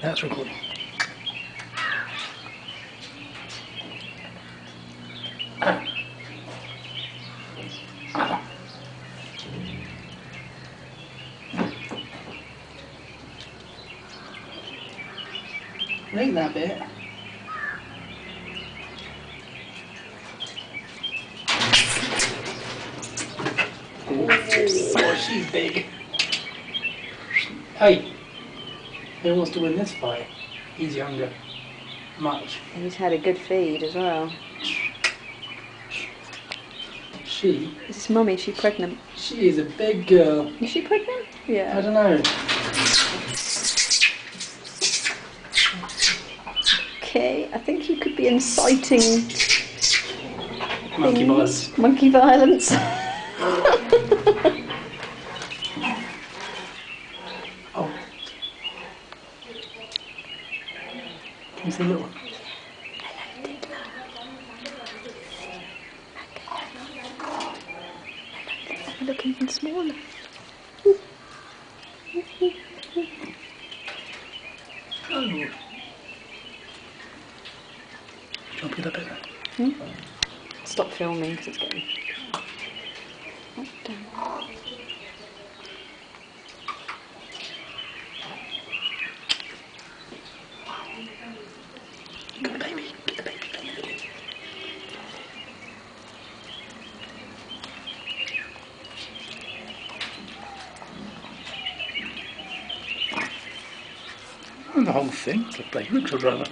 That's recording. Ring that bit. Oh, she's big. Hey, who wants to win this fight? He's younger. Much. He's had a good feed as well. She? Is this mummy? Is she pregnant? She is a big girl. Is she pregnant? Yeah. I don't know. Okay, I think you could be inciting Monkey violence. Monkey violence. Oh. Can you see a little one? Look even smaller. Oh. Do you want to get up there? Stop filming because it's getting... Oh, damn. Get the baby. Get the baby. And the whole thing, the baby looks a runner.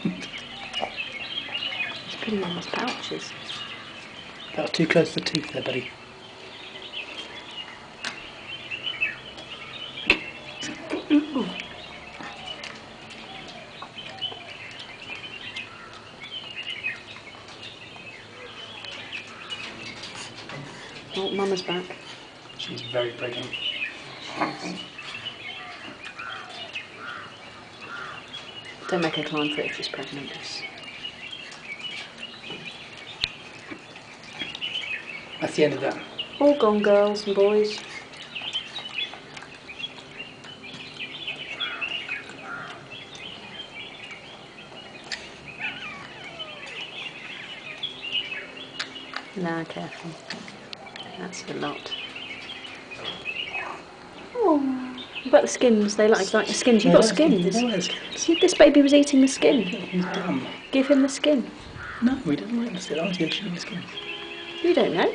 He's putting in his pouches. That was too close to the teeth there, buddy. Ooh. Oh, Mama's back. She's very pregnant. Don't make her climb for it if she's pregnant. That's the end of that. All gone, girls and boys. Nah, careful. That's a lot. Oh, what about the skins? They like the skins. You've got skins. They like skins. See, this baby was eating the skin. He's dumb. Give him the skin. No, we didn't like the skin. I was going to chew the skin. You don't know.